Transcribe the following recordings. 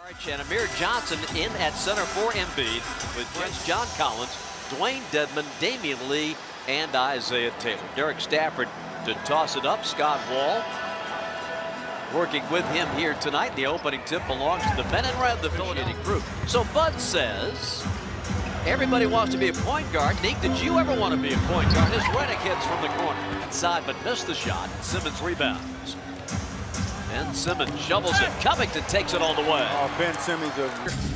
And Amir Johnson in at center for Embiid with Prince, John Collins, Dwayne Dedmon, Damian Lee, and Isaiah Taylor. Derek Stafford to toss it up. Scott Wall working with him here tonight. The opening tip belongs to the men in red, the Philadelphia group. So Bud says everybody wants to be a point guard. Nick, did you ever want to be a point guard? His Redick hits from the corner inside, but missed the shot. Simmons rebounds. Ben Simmons shovels it. Covington takes it all the way. Oh, Ben Simmons.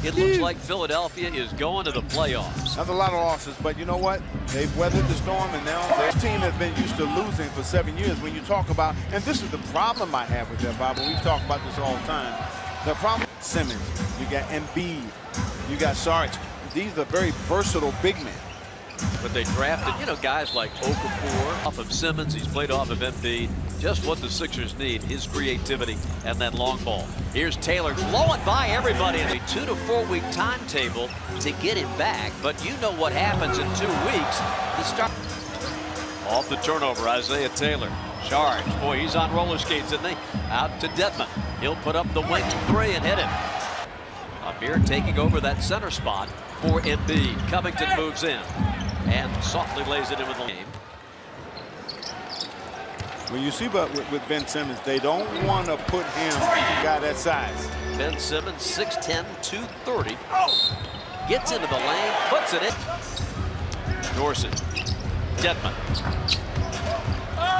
It looks like Philadelphia is going to the playoffs. That's a lot of losses, but you know what? They've weathered the storm, and now their team has been used to losing for 7 years. When you talk about, and this is the problem I have with that, Bob, and we talk about this all the time. The problem, Simmons, you got Embiid, you got Sarge. These are very versatile big men. But they drafted, you know, guys like Okafor off of Simmons. He's played off of Embiid. Just what the Sixers need, his creativity and that long ball. Here's Taylor blowing by everybody in a 2 to 4 week timetable to get him back. But you know what happens in 2 weeks. The start off the turnover, Isaiah Taylor. Charge. Boy, he's on roller skates, isn't he? Out to Dedmon. He'll put up the wing three and hit it. Amir taking over that center spot for Embiid. Covington moves in and softly lays it in with the game. When you see with Ben Simmons, they don't want to put him a guy that size. Ben Simmons, 6'10", 230. Gets into the lane, puts it in. Dorsey. Dedmon.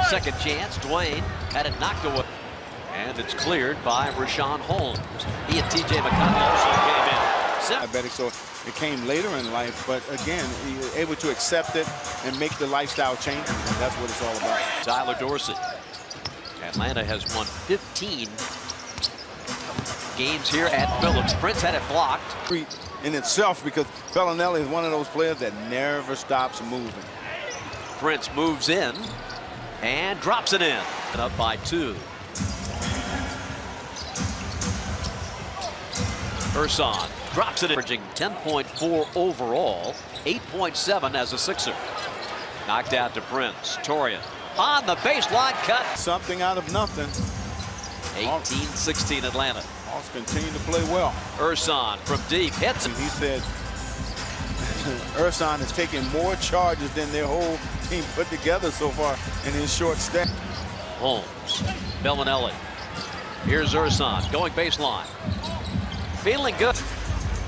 Second chance. Dwayne had it knocked away. And it's cleared by Richaun Holmes. He and TJ McConnell also came in. Diabetic, so it came later in life, but again, you're able to accept it and make the lifestyle change, and that's what it's all about. Tyler Dorsey. Atlanta has won 15 games here at Phillips. Prince had it blocked. In itself, because Bellinelli is one of those players that never stops moving. Prince moves in and drops it in. And up by 2. Ersan drops it in, averaging 10.4 overall, 8.7 as a Sixer. Knocked out to Prince. Torian on the baseline cut. Something out of nothing. 18-16 Atlanta. Hawks continue to play well. Ersan from deep hits it. He said Ersan has taken more charges than their whole team put together so far in his short stay. Holmes, Bellinelli. Here's Ersan going baseline. Feeling good.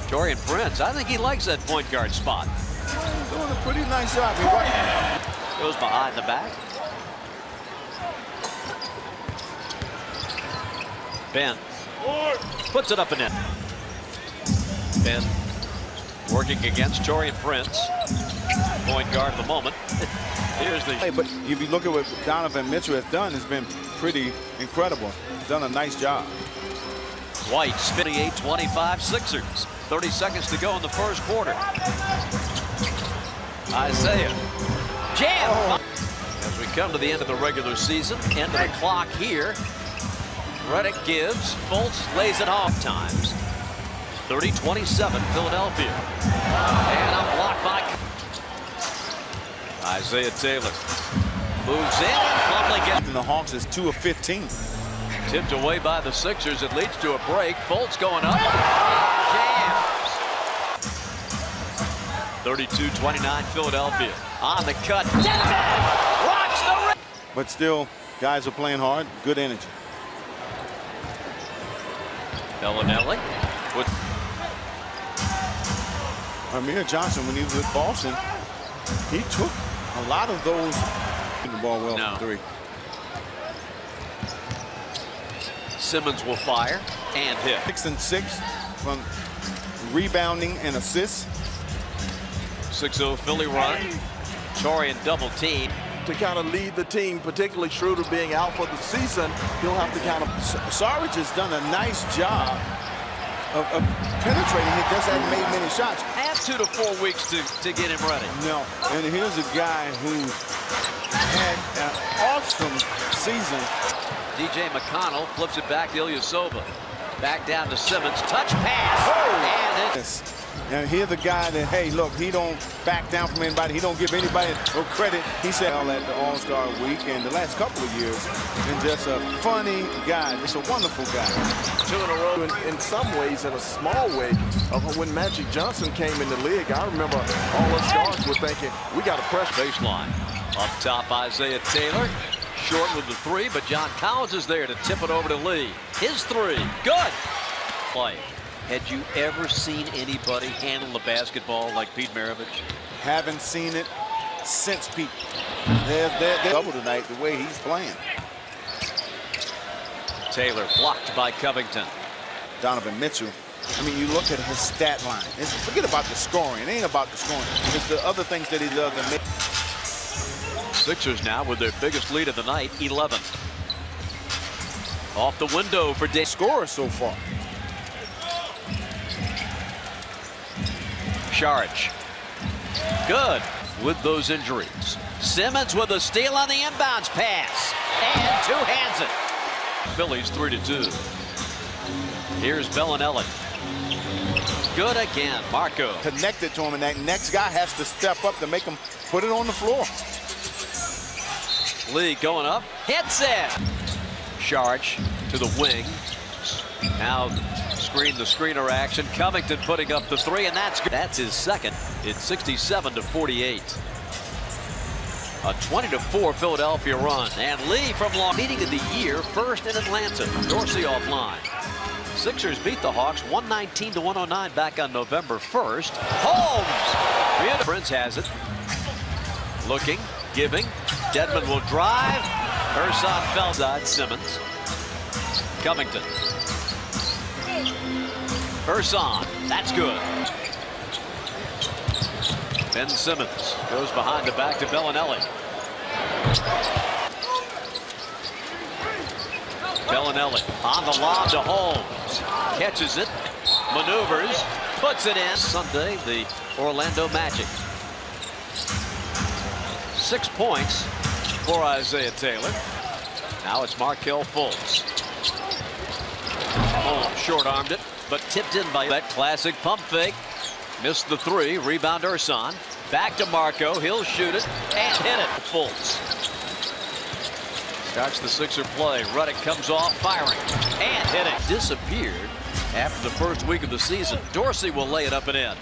Taurean Prince, I think he likes that point guard spot. He's doing a pretty nice job. Goes behind the back. Ben puts it up and in. Ben working against Taurean Prince. Point guard at the moment. Here's the. But if you look at what Donovan Mitchell has done, it's been pretty incredible. He's done a nice job. White, 28-25 Sixers. 30 seconds to go in the first quarter. Isaiah. Jam! As we come to the end of the regular season, end of the clock here. Redick gives. Fultz lays it off times. 30-27 Philadelphia. And a block by Isaiah Taylor. Moves in and Plumlee gets. And the Hawks is 2 of 15. Tipped away by the Sixers. It leads to a break. Fultz going up. Jams. 32-29 Philadelphia. On the cut. Dedmon rocks the rim. But still, guys are playing hard. Good energy. Bellinelli. With Amir Johnson, when he was with Boston, he took a lot of those. The ball well from 3. Simmons will fire and hit. 6 and 6 from rebounding and assists. 6-0 Philly run. Taurean double team. To kind of lead the team, particularly Schroeder being out for the season, he'll have to kind of. Sarge has done a nice job of penetrating. He just hasn't made many shots. Have 2 to 4 weeks to get him ready. No, and here's a guy who had an awesome season. TJ McConnell flips it back to Ilyasova. Back down to Simmons. Touch pass. Oh. And it's And here's the guy that, hey, look, he don't back down from anybody. He don't give anybody no credit. He said all at the All-Star weekend the last couple of years. And just a funny guy. Just a wonderful guy. 2 in a row in some ways, in a small way, of when Magic Johnson came in the league. I remember all us guards were thinking, we got to press. Baseline. Up top, Isaiah Taylor. Short with the 3, but John Collins is there to tip it over to Lee. His 3. Good. Play. Had you ever seen anybody handle the basketball like Pete Maravich? Haven't seen it since Pete. They're double tonight the way he's playing. Taylor blocked by Covington. Donovan Mitchell. I mean, you look at his stat line. Forget about the scoring. It ain't about the scoring. It's the other things that he does that make. Sixers now with their biggest lead of the night, 11. Off the window for Dave. Scorer so far. Saric. Good with those injuries. Simmons with a steal on the inbounds pass. And two-hands it. Phillies 3-2. Here's Bellinelli. Good again. Marco. Connected to him, and that next guy has to step up to make him put it on the floor. Lee going up. Hits it. Saric to the wing. Now the screener action. Covington putting up the 3, and that's his second. It's 67-48. A 20-4 Philadelphia run, and Lee from long meeting of the year, first in Atlanta. Dorsey offline. Sixers beat the Hawks 119-109 back on November 1st. Holmes. Prince has it. Looking, giving. Dedmon will drive. Ersan fell side. Simmons. Covington. Ersan, that's good. Ben Simmons goes behind the back to Bellinelli. Bellinelli on the lob to Holmes. Catches it, maneuvers, puts it in. Sunday, the Orlando Magic. 6 points for Isaiah Taylor. Now it's Markelle Fultz. Holmes short-armed it, but tipped in by that classic pump fake. Missed the 3. Rebound Ersan. Back to Marco. He'll shoot it and hit it. Fultz starts the Sixer play. Ruddock comes off firing and hit it. Disappeared after the first week of the season. Dorsey will lay it up and in.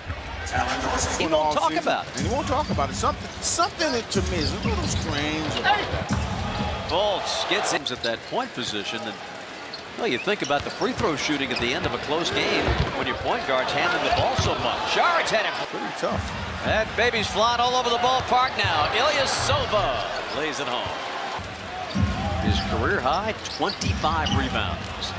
He won't talk about it. And he won't talk about it. Something that to me is a little strange about that. Fultz gets him at that point position, and well, you think about the free throw shooting at the end of a close game when your point guard's handling the ball so much. Saric had him. Pretty tough. That baby's flying all over the ballpark now. Ilyasova lays it home. His career high, 25 rebounds.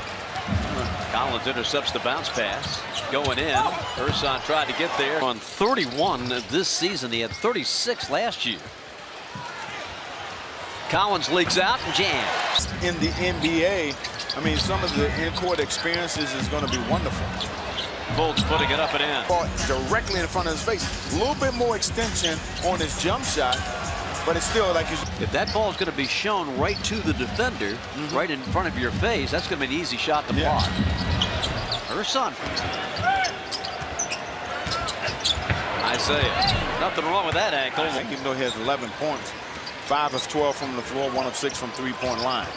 Collins intercepts the bounce pass. Going in. Ersan tried to get there. On 31 this season. He had 36 last year. Collins leaks out and jams. In the NBA, I mean, some of the in-court experiences is going to be wonderful. Fultz putting it up and in. Ball directly in front of his face. A little bit more extension on his jump shot, but it's still like he's... If that ball is going to be shown right to the defender, right in front of your face, that's going to be an easy shot to block. Ersan. Isaiah. Nothing wrong with that ankle. I think even though he has 11 points, 5 of 12 from the floor, 1 of 6 from three-point line.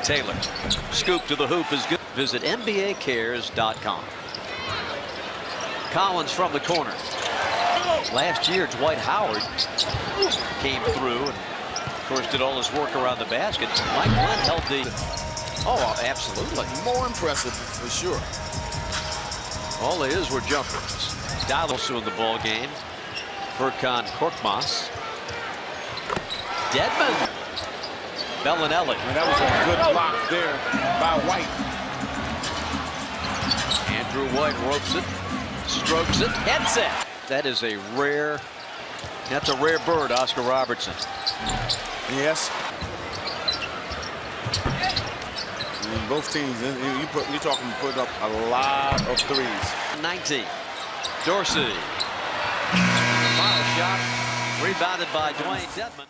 Taylor. Scoop to the hoop is good. Visit NBAcares.com. Collins from the corner. Last year, Dwight Howard came through and, of course, did all his work around the basket. Mike Glenn held the... Oh, absolutely. More impressive, for sure. All they is were jumpers. Dallas in the ball game. Furkan Korkmaz. Dedmon. Bellinelli. And that was a good block there by White. Andrew White ropes it, strokes it, heads it. That is a rare, that's a rare bird, Oscar Robertson. Yes. And both teams, you're talking put up a lot of threes. 19. Dorsey. Final shot, rebounded by Dwayne Dedmon.